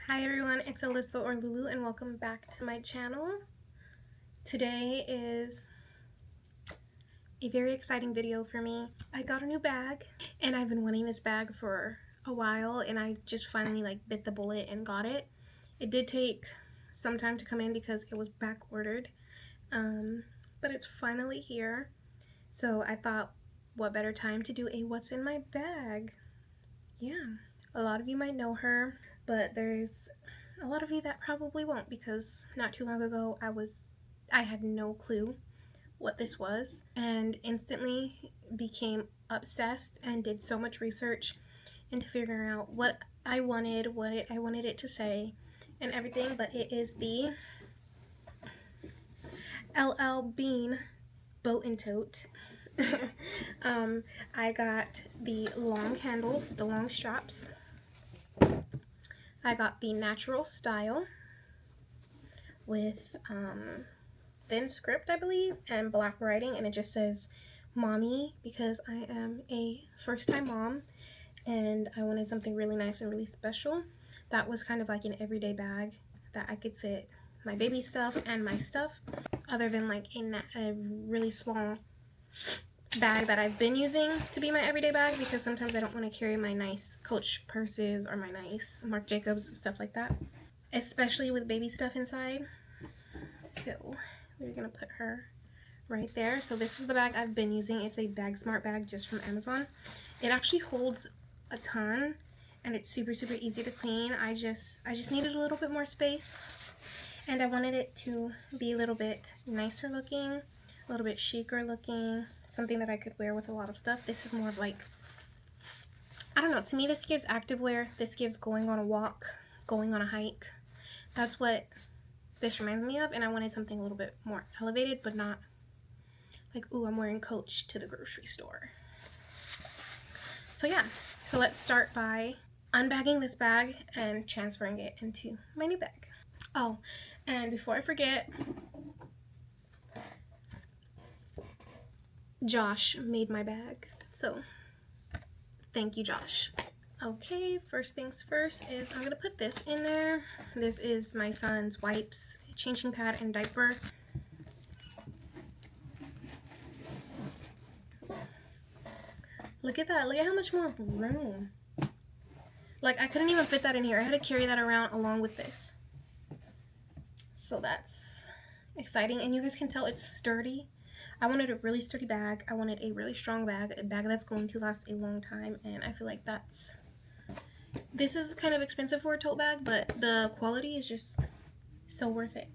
Hi everyone, it's Alyssa or Lulu and welcome back to my channel. Today is a very exciting video for me. I got a new bag and I've been wanting this bag for a while and I just finally bit the bullet and got it. It did take some time to come in because it was back ordered, but it's finally here. So I thought, what better time to do a what's in my bag? Yeah, a lot of you might know her, but there's a lot of you that probably won't, because not too long ago I had no clue what this was and instantly became obsessed and did so much research into figuring out what I wanted it to say and everything. But it is the LL Bean Boat and Tote. I got the long handles, the long straps. I got the natural style with thin script, I believe, and black writing, and it just says mommy because I am a first-time mom and I wanted something really nice and really special that was kind of like an everyday bag that I could fit my baby stuff and my stuff, other than like a really small bag that I've been using to be my everyday bag, because sometimes I don't want to carry my nice Coach purses or my nice Marc Jacobs, stuff like that, especially with baby stuff inside. So we're gonna put her right there. So this is the bag I've been using. It's a Bag Smart bag just from Amazon. It actually holds a ton and it's super easy to clean. I just needed a little bit more space and I wanted it to be a little bit nicer looking, a little bit chicer looking, something that I could wear with a lot of stuff. This is more of like, I don't know, to me this gives activewear. This gives going on a walk, going on a hike. That's what this reminds me of, and I wanted something a little bit more elevated, but not like, ooh, I'm wearing Coach to the grocery store. So yeah, so let's start by unbagging this bag and transferring it into my new bag. Oh, and before I forget, Josh made my bag, so thank you, Josh. Okay, first things first is I'm gonna put this in there. This is my son's wipes, changing pad, and diaper. Look at that, look at how much more room. Like, I couldn't even fit that in here. I had to carry that around along with this. So that's exciting, and you guys can tell it's sturdy. I wanted a really sturdy bag. I wanted a really strong bag, a bag that's going to last a long time, and I feel like this is kind of expensive for a tote bag, but the quality is just so worth it.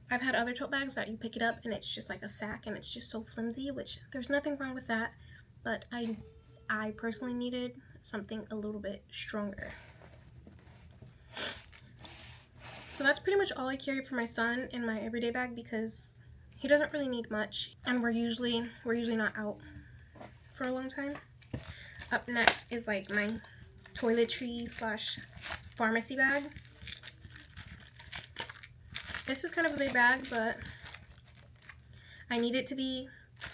I've had other tote bags that you pick it up and it's just like a sack and it's just so flimsy, which there's nothing wrong with that, but I personally needed something a little bit stronger. So that's pretty much all I carry for my son in my everyday bag, because he doesn't really need much and we're usually not out for a long time. Up next is like my toiletry / pharmacy bag. This is kind of a big bag, but I need it to be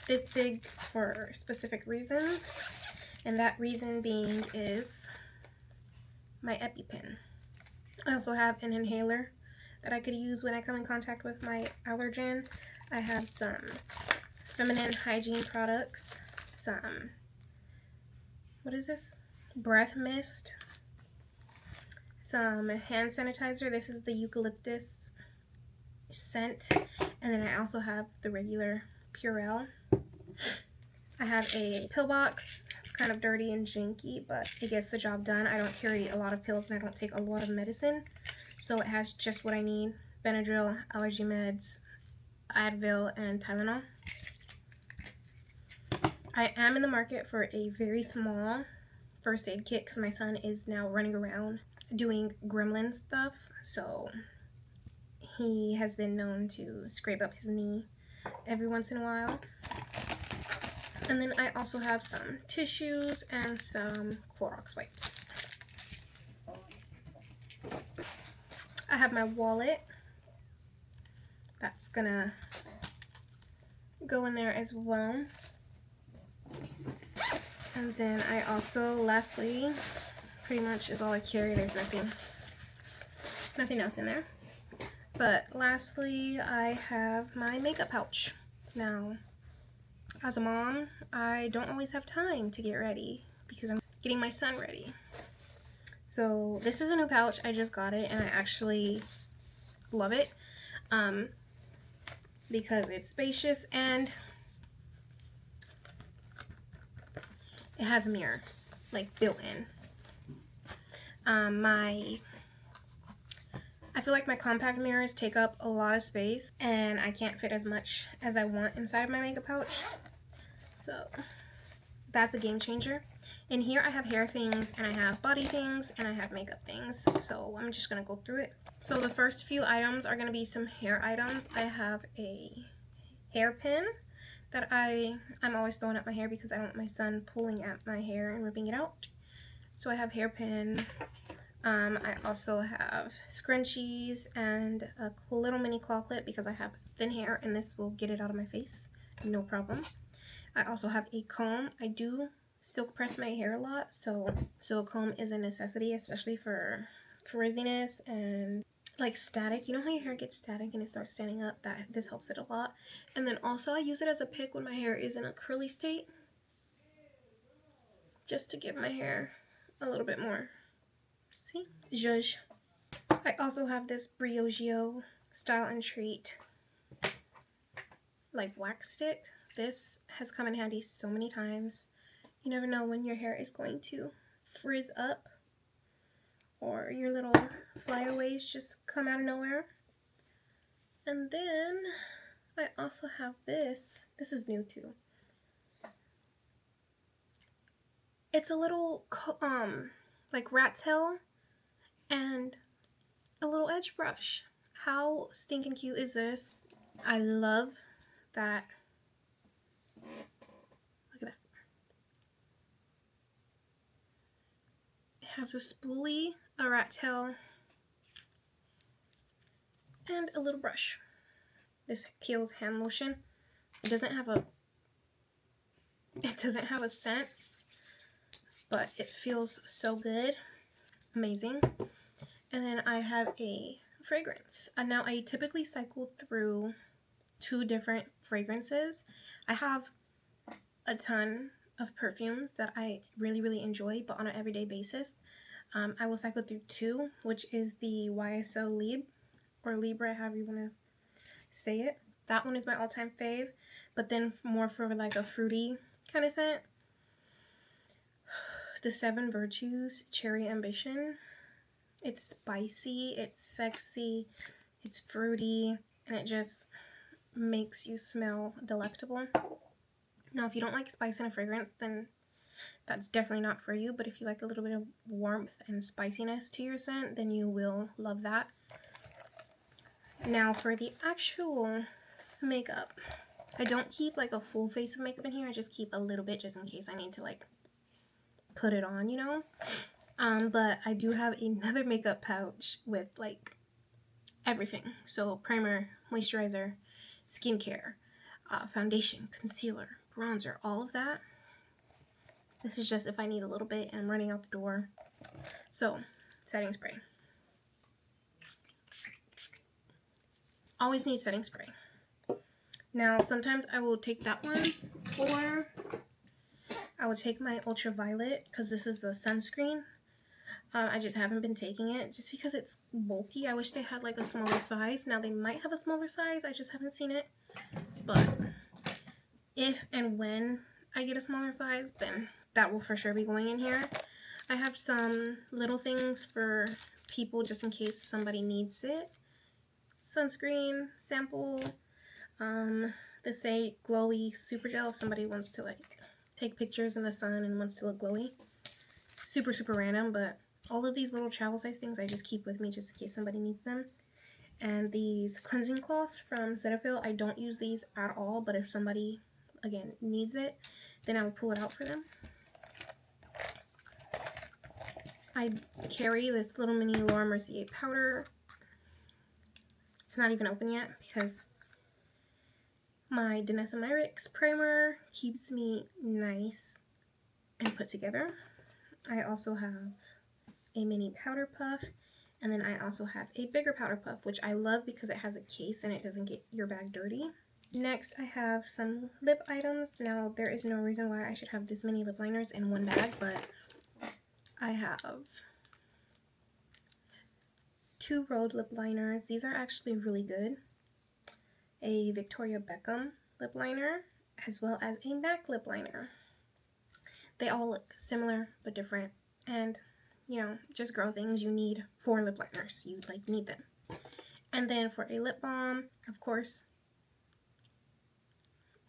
this big for specific reasons, and that reason being is my EpiPen. I also have an inhaler that I could use when I come in contact with my allergen. I have some feminine hygiene products, some, what is this? Breath mist, some hand sanitizer. This is the eucalyptus scent, and then I also have the regular Purell. I have a pill box. It's kind of dirty and janky, but it gets the job done. I don't carry a lot of pills and I don't take a lot of medicine, so it has just what I need: Benadryl, allergy meds, Advil, and Tylenol. I am in the market for a very small first aid kit because my son is now running around doing gremlin stuff, so he has been known to scrape up his knee every once in a while. And then I also have some tissues and some Clorox wipes. I have my wallet. That's gonna go in there as well. And then I also, lastly, pretty much is all I carry. There's nothing Nothing else in there. But lastly, I have my makeup pouch. Now, as a mom, I don't always have time to get ready because I'm getting my son ready. So this is a new pouch. I just got it and I actually love it because it's spacious and it has a mirror, like built in. I feel like my compact mirrors take up a lot of space and I can't fit as much as I want inside of my makeup pouch. So that's a game changer. In here I have hair things and I have body things and I have makeup things. So I'm just gonna go through it. So the first few items are gonna be some hair items. I have a hairpin that I'm always throwing at my hair because I don't want my son pulling at my hair and ripping it out. So I have hairpin. I also have scrunchies and a little mini claw clip because I have thin hair and this will get it out of my face, no problem. I also have a comb. I do silk press my hair a lot, so a comb is a necessity, especially for frizziness and like static. You know how your hair gets static and it starts standing up? This helps it a lot. And then also I use it as a pick when my hair is in a curly state, just to give my hair a little bit more. See? Zhuzh. I also have this Briogeo Style and Treat like wax stick. This has come in handy so many times. You never know when your hair is going to frizz up or your little flyaways just come out of nowhere. And then I also have this. This is new too. It's a little like rat tail and a little edge brush. How stinking cute is this? I love that. Look at that. It has a spoolie, a rat tail, and a little brush. This Kiehl's hand lotion. It doesn't have a scent, but it feels so good. Amazing. And then I have a fragrance. And now I typically cycle through 2 different fragrances. I have a ton of perfumes that I really enjoy, but on an everyday basis. I will cycle through 2, which is the YSL Libre, or Libre, however you want to say it. That one is my all-time fave, but then more for like a fruity kind of scent. The 7 Virtues Cherry Ambition. It's spicy, it's sexy, it's fruity, and it just makes you smell delectable. Now, if you don't like spice in a fragrance, then that's definitely not for you, but if you like a little bit of warmth and spiciness to your scent, then you will love that. Now, for the actual makeup, I don't keep like a full face of makeup in here. I just keep a little bit just in case I need to like put it on, you know. But I do have another makeup pouch with like everything. So primer, moisturizer, skincare, foundation, concealer, bronzer, all of that. This is just if I need a little bit and I'm running out the door. So, setting spray. Always need setting spray. Now, sometimes I will take that one, or I will take my ultraviolet because this is the sunscreen. I just haven't been taking it just because it's bulky. I wish they had like a smaller size. Now they might have a smaller size. I just haven't seen it. But if and when I get a smaller size, then that will for sure be going in here. I have some little things for people just in case somebody needs it. Sunscreen sample. This a glowy super gel if somebody wants to like take pictures in the sun and wants to look glowy. Super random, but all of these little travel size things I just keep with me just in case somebody needs them. And these cleansing cloths from Cetaphil, I don't use these at all, but if somebody, again, needs it, then I will pull it out for them. I carry this little mini Laura Mercier powder. It's not even open yet because my Danessa Myricks primer keeps me nice and put together. I also have a mini powder puff And then I also have a bigger powder puff, which I love because it has a case and it doesn't get your bag dirty. Next, I have some lip items. Now, there is no reason why I should have this many lip liners in one bag, but I have 2 Rhode lip liners. These are actually really good. A Victoria Beckham lip liner, as well as a MAC lip liner. They all look similar but different, and you know, just girl things, you need 4 lip liners. You like need them. And then for a lip balm, of course,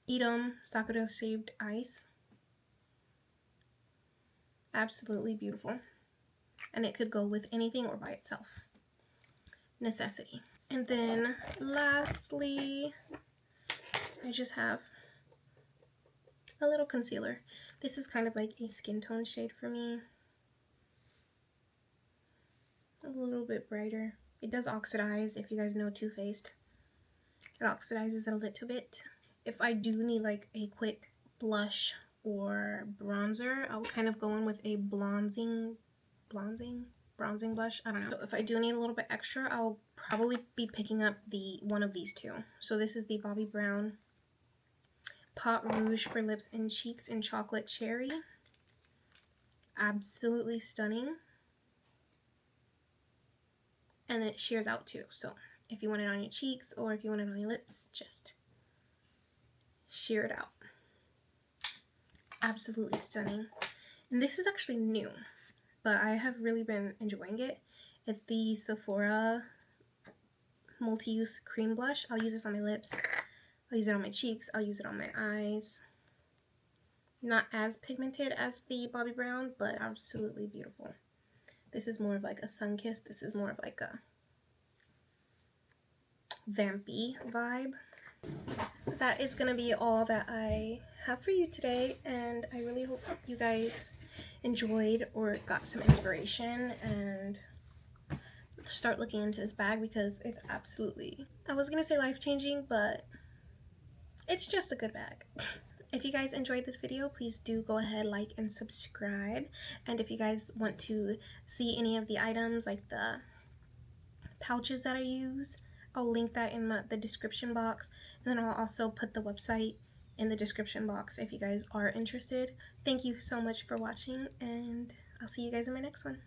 Edam Sakura Shaved Ice. Absolutely beautiful. And it could go with anything or by itself. Necessity. And then lastly, I just have a little concealer. This is kind of like a skin tone shade for me. A little bit brighter. It does oxidize, if you guys know Too Faced. It oxidizes a little bit. If I do need like a quick blush or bronzer, I'll kind of go in with a bronzing blush. I don't know. So if I do need a little bit extra, I'll probably be picking up one of these 2. So this is the Bobbi Brown Pot Rouge for lips and cheeks in Chocolate Cherry. Absolutely stunning. And it shears out too. So if you want it on your cheeks or if you want it on your lips, just shear it out. Absolutely stunning. And this is actually new, but I have really been enjoying it. It's the Sephora Multi-Use Cream Blush. I'll use this on my lips. I'll use it on my cheeks. I'll use it on my eyes. Not as pigmented as the Bobbi Brown, but absolutely beautiful. This is more of like a sun-kissed. This is more of like a vampy vibe. That is going to be all that I have for you today, and I really hope you guys enjoyed or got some inspiration and start looking into this bag because it's absolutely, I was going to say life-changing, but it's just a good bag. If you guys enjoyed this video, please do go ahead, like, and subscribe. And if you guys want to see any of the items, like the pouches that I use, I'll link that in the description box. And then I'll also put the website in the description box if you guys are interested. Thank you so much for watching, and I'll see you guys in my next one.